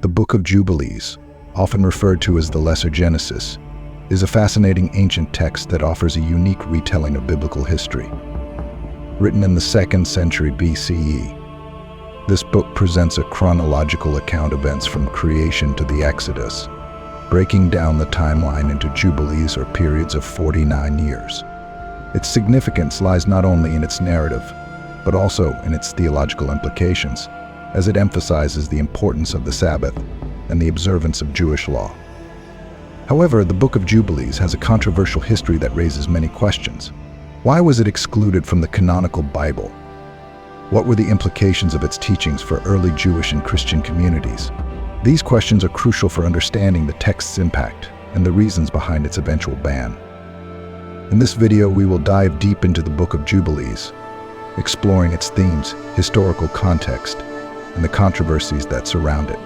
The Book of Jubilees, often referred to as the Lesser Genesis, is a fascinating ancient text that offers a unique retelling of biblical history. Written in the 2nd century BCE, this book presents a chronological account of events from creation to the Exodus, breaking down the timeline into jubilees or periods of 49 years. Its significance lies not only in its narrative, but also in its theological implications, as it emphasizes the importance of the Sabbath and the observance of Jewish law. However, the Book of Jubilees has a controversial history that raises many questions. Why was it excluded from the canonical Bible? What were the implications of its teachings for early Jewish and Christian communities? These questions are crucial for understanding the text's impact and the reasons behind its eventual ban. In this video, we will dive deep into the Book of Jubilees, exploring its themes, historical context, and the controversies that surround it.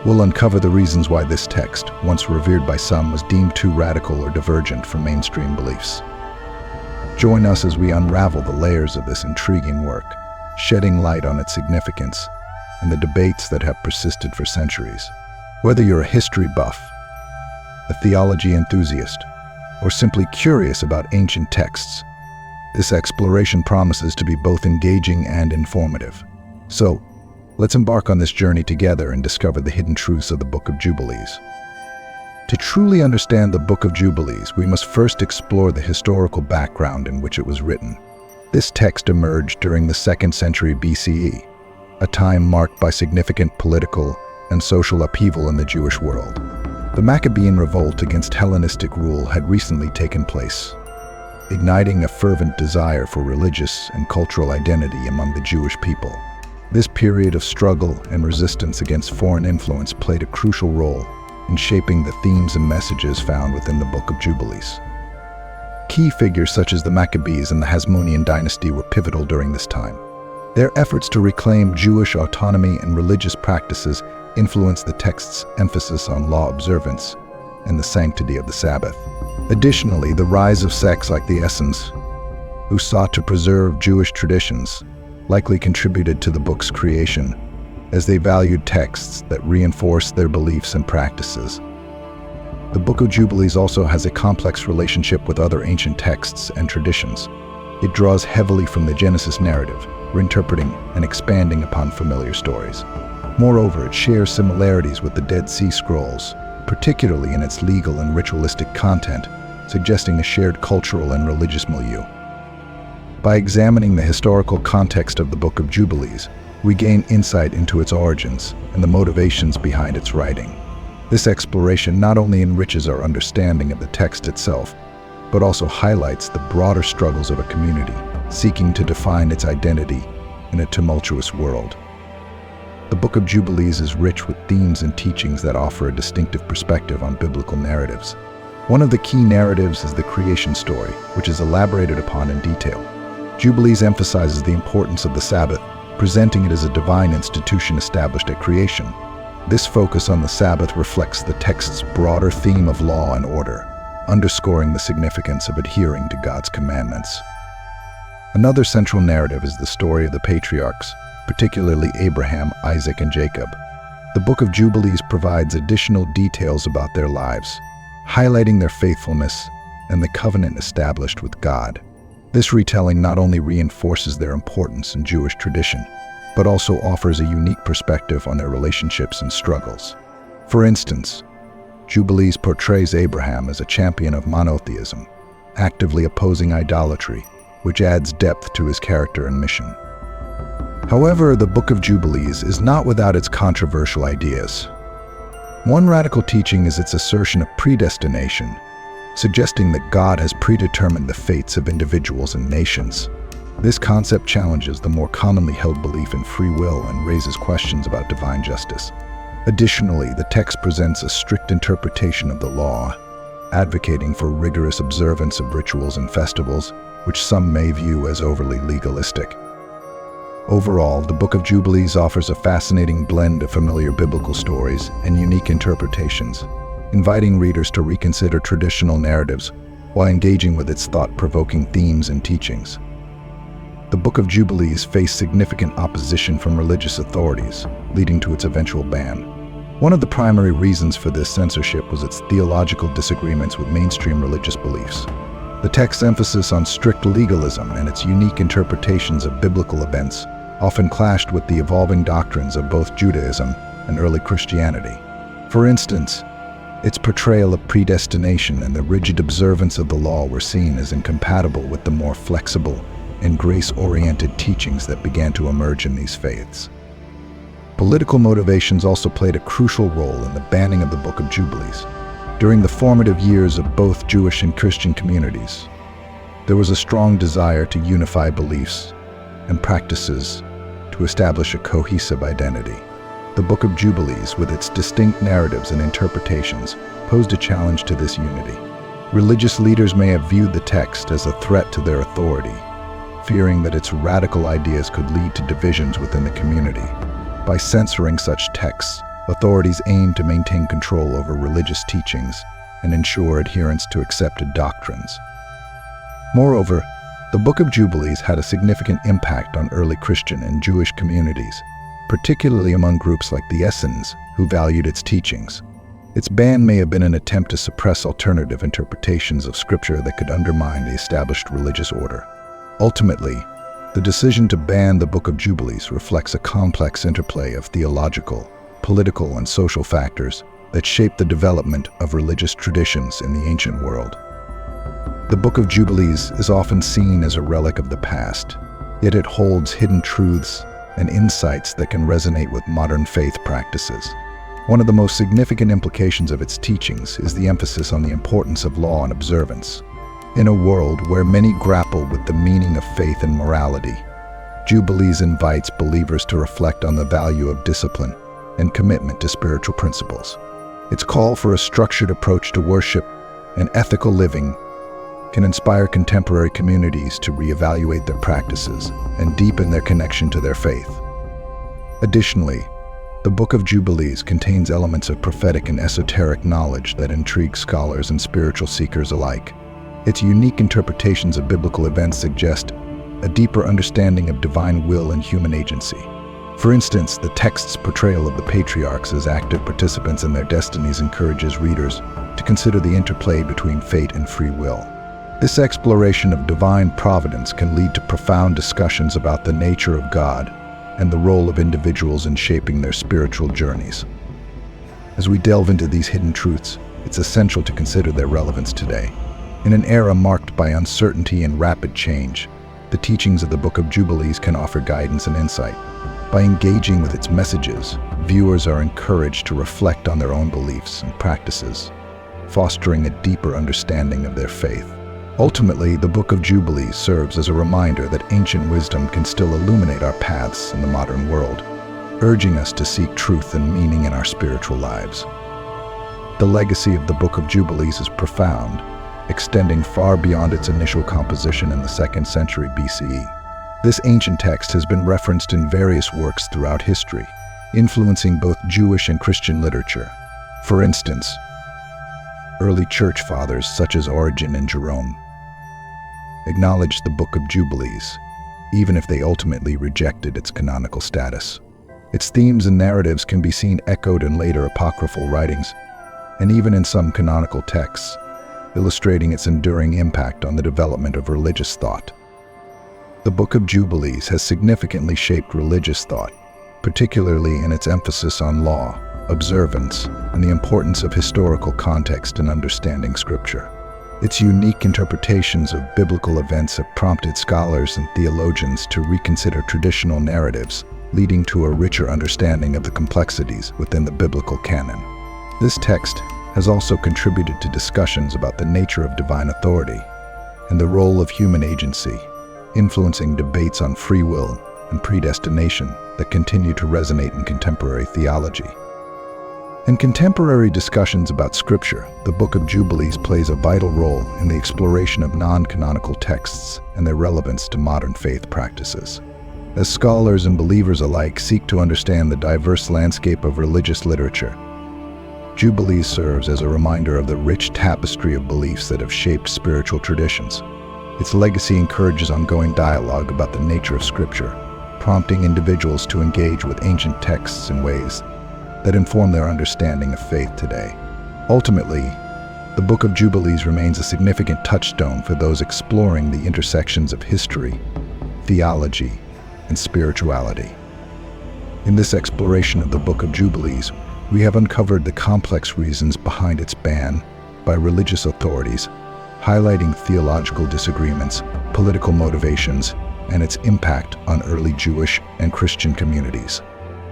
We'll uncover the reasons why this text, once revered by some, was deemed too radical or divergent from mainstream beliefs. Join us as we unravel the layers of this intriguing work, shedding light on its significance and the debates that have persisted for centuries. Whether you're a history buff, a theology enthusiast, or simply curious about ancient texts, this exploration promises to be both engaging and informative. So, let's embark on this journey together and discover the hidden truths of the Book of Jubilees. To truly understand the Book of Jubilees, we must first explore the historical background in which it was written. This text emerged during the 2nd century BCE, a time marked by significant political and social upheaval in the Jewish world. The Maccabean revolt against Hellenistic rule had recently taken place, igniting a fervent desire for religious and cultural identity among the Jewish people. This period of struggle and resistance against foreign influence played a crucial role in shaping the themes and messages found within the Book of Jubilees. Key figures such as the Maccabees and the Hasmonean dynasty were pivotal during this time. Their efforts to reclaim Jewish autonomy and religious practices influenced the text's emphasis on law observance and the sanctity of the Sabbath. Additionally, the rise of sects like the Essenes, who sought to preserve Jewish traditions, likely contributed to the book's creation, as they valued texts that reinforced their beliefs and practices. The Book of Jubilees also has a complex relationship with other ancient texts and traditions. It draws heavily from the Genesis narrative, reinterpreting and expanding upon familiar stories. Moreover, it shares similarities with the Dead Sea Scrolls, particularly in its legal and ritualistic content, suggesting a shared cultural and religious milieu. By examining the historical context of the Book of Jubilees, we gain insight into its origins and the motivations behind its writing. This exploration not only enriches our understanding of the text itself, but also highlights the broader struggles of a community seeking to define its identity in a tumultuous world. The Book of Jubilees is rich with themes and teachings that offer a distinctive perspective on biblical narratives. One of the key narratives is the creation story, which is elaborated upon in detail. Jubilees emphasizes the importance of the Sabbath, presenting it as a divine institution established at creation. This focus on the Sabbath reflects the text's broader theme of law and order, underscoring the significance of adhering to God's commandments. Another central narrative is the story of the patriarchs, particularly Abraham, Isaac, and Jacob. The Book of Jubilees provides additional details about their lives, highlighting their faithfulness and the covenant established with God. This retelling not only reinforces their importance in Jewish tradition, but also offers a unique perspective on their relationships and struggles. For instance, Jubilees portrays Abraham as a champion of monotheism, actively opposing idolatry, which adds depth to his character and mission. However, the Book of Jubilees is not without its controversial ideas. One radical teaching is its assertion of predestination, suggesting that God has predetermined the fates of individuals and nations. This concept challenges the more commonly held belief in free will and raises questions about divine justice. Additionally, the text presents a strict interpretation of the law, advocating for rigorous observance of rituals and festivals, which some may view as overly legalistic. Overall, the Book of Jubilees offers a fascinating blend of familiar biblical stories and unique interpretations, inviting readers to reconsider traditional narratives while engaging with its thought-provoking themes and teachings. the Book of Jubilees faced significant opposition from religious authorities, leading to its eventual ban. One of the primary reasons for this censorship was its theological disagreements with mainstream religious beliefs. The text's emphasis on strict legalism and its unique interpretations of biblical events often clashed with the evolving doctrines of both Judaism and early Christianity. For instance, its portrayal of predestination and the rigid observance of the law were seen as incompatible with the more flexible and grace-oriented teachings that began to emerge in these faiths. Political motivations also played a crucial role in the banning of the Book of Jubilees. During the formative years of both Jewish and Christian communities, there was a strong desire to unify beliefs and practices to establish a cohesive identity. The Book of Jubilees, with its distinct narratives and interpretations, posed a challenge to this unity. Religious leaders may have viewed the text as a threat to their authority, fearing that its radical ideas could lead to divisions within the community. By censoring such texts, authorities aimed to maintain control over religious teachings and ensure adherence to accepted doctrines. Moreover, the Book of Jubilees had a significant impact on early Christian and Jewish communities, particularly among groups like the Essenes, who valued its teachings. Its ban may have been an attempt to suppress alternative interpretations of Scripture that could undermine the established religious order. Ultimately, the decision to ban the Book of Jubilees reflects a complex interplay of theological, political, and social factors that shaped the development of religious traditions in the ancient world. The Book of Jubilees is often seen as a relic of the past, yet it holds hidden truths and insights that can resonate with modern faith practices. One of the most significant implications of its teachings is the emphasis on the importance of law and observance. In a world where many grapple with the meaning of faith and morality, Jubilees invites believers to reflect on the value of discipline and commitment to spiritual principles. Its call for a structured approach to worship and ethical living can inspire contemporary communities to reevaluate their practices and deepen their connection to their faith. Additionally, the Book of Jubilees contains elements of prophetic and esoteric knowledge that intrigue scholars and spiritual seekers alike. Its unique interpretations of biblical events suggest a deeper understanding of divine will and human agency. For instance, the text's portrayal of the patriarchs as active participants in their destinies encourages readers to consider the interplay between fate and free will. This exploration of divine providence can lead to profound discussions about the nature of God and the role of individuals in shaping their spiritual journeys. As we delve into these hidden truths, it's essential to consider their relevance today. In an era marked by uncertainty and rapid change, the teachings of the Book of Jubilees can offer guidance and insight. By engaging with its messages, viewers are encouraged to reflect on their own beliefs and practices, fostering a deeper understanding of their faith. Ultimately, the Book of Jubilees serves as a reminder that ancient wisdom can still illuminate our paths in the modern world, urging us to seek truth and meaning in our spiritual lives. The legacy of the Book of Jubilees is profound, extending far beyond its initial composition in the 2nd century BCE. This ancient text has been referenced in various works throughout history, influencing both Jewish and Christian literature. For instance, early church fathers such as Origen and Jerome acknowledged the Book of Jubilees, even if they ultimately rejected its canonical status. Its themes and narratives can be seen echoed in later apocryphal writings, and even in some canonical texts, illustrating its enduring impact on the development of religious thought. The Book of Jubilees has significantly shaped religious thought, particularly in its emphasis on law, observance, and the importance of historical context in understanding Scripture. Its unique interpretations of biblical events have prompted scholars and theologians to reconsider traditional narratives, leading to a richer understanding of the complexities within the biblical canon. This text has also contributed to discussions about the nature of divine authority and the role of human agency, influencing debates on free will and predestination that continue to resonate in contemporary theology. In contemporary discussions about Scripture, the Book of Jubilees plays a vital role in the exploration of non-canonical texts and their relevance to modern faith practices. As scholars and believers alike seek to understand the diverse landscape of religious literature, Jubilees serves as a reminder of the rich tapestry of beliefs that have shaped spiritual traditions. Its legacy encourages ongoing dialogue about the nature of Scripture, prompting individuals to engage with ancient texts in ways that inform their understanding of faith today. Ultimately, the Book of Jubilees remains a significant touchstone for those exploring the intersections of history, theology, and spirituality. In this exploration of the Book of Jubilees, we have uncovered the complex reasons behind its ban by religious authorities, highlighting theological disagreements, political motivations, and its impact on early Jewish and Christian communities.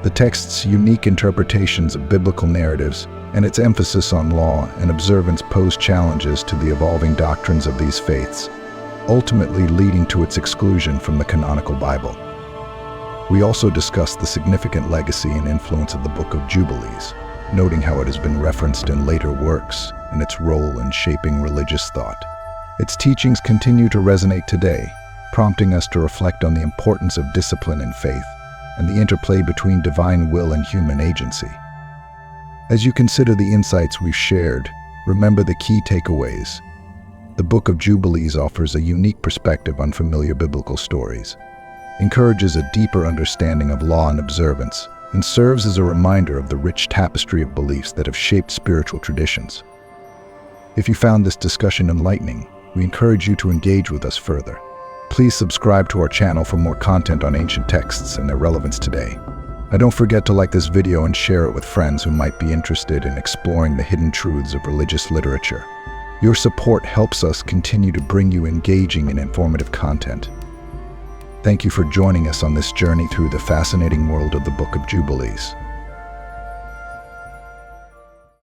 The text's unique interpretations of biblical narratives and its emphasis on law and observance pose challenges to the evolving doctrines of these faiths, ultimately leading to its exclusion from the canonical Bible. We also discussed the significant legacy and influence of the Book of Jubilees, noting how it has been referenced in later works and its role in shaping religious thought. Its teachings continue to resonate today, prompting us to reflect on the importance of discipline in faith and the interplay between divine will and human agency. As you consider the insights we've shared, remember the key takeaways. The Book of Jubilees offers a unique perspective on familiar biblical stories, encourages a deeper understanding of law and observance, and serves as a reminder of the rich tapestry of beliefs that have shaped spiritual traditions. If you found this discussion enlightening, we encourage you to engage with us further. Please subscribe to our channel for more content on ancient texts and their relevance today. And don't forget to like this video and share it with friends who might be interested in exploring the hidden truths of religious literature. Your support helps us continue to bring you engaging and informative content. Thank you for joining us on this journey through the fascinating world of the Book of Jubilees.